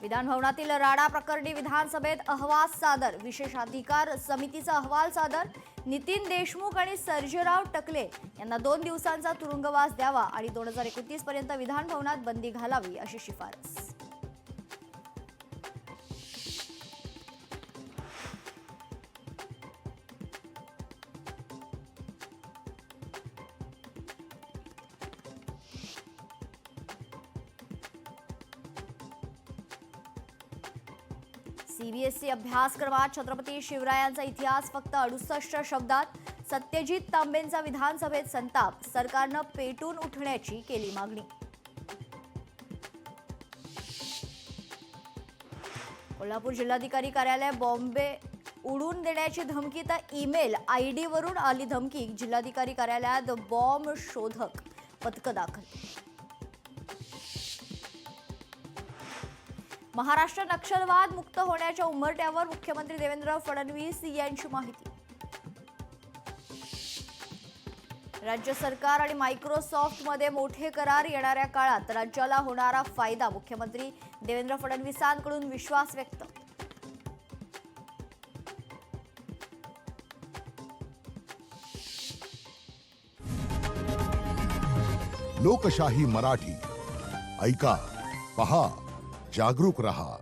विधानभवनातील राडा प्रकरणी विधानसभेत अहवाल सादर, विशेषाधिकार समितीचा अहवाल सादर। नितीन देशमुख आणि सर्जेराव टकले यांना 2 दिवसांचा तुरुंगवास द्यावा आणि 2029 पर्यंत विधानभवनात बंदी घालावी अशी शिफारस। सीबीएसई अभ्यासक्रमात छत्रपती शिवरायांचा इतिहास फक्त 68 शब्दात। सत्यजित तांबेंचा विधानसभेत संताप, सरकारनं पेटून उठण्याची केली मागणी। कोल्हापूर जिल्हाधिकारी कार्यालय बॉम्बे उडून देण्याची धमकी, तर ईमेल आयडी वरून आली धमकी। जिल्हाधिकारी कार्यालयात बॉम्ब शोधक पथक दाखल। महाराष्ट्र नक्षलवाद मुक्त होण्याच्या उंबरठ्यावर, मुख्यमंत्री देवेंद्र फडणवीस यांची माहिती। राज्य सरकार आणि मायक्रोसॉफ्टमध्ये मोठे करार, येणाऱ्या काळात राज्याला होणारा फायदा, मुख्यमंत्री देवेंद्र फडणवीसांकडून विश्वास व्यक्त। लोकशाही मराठी ऐका, पहा, जागरूक रहा।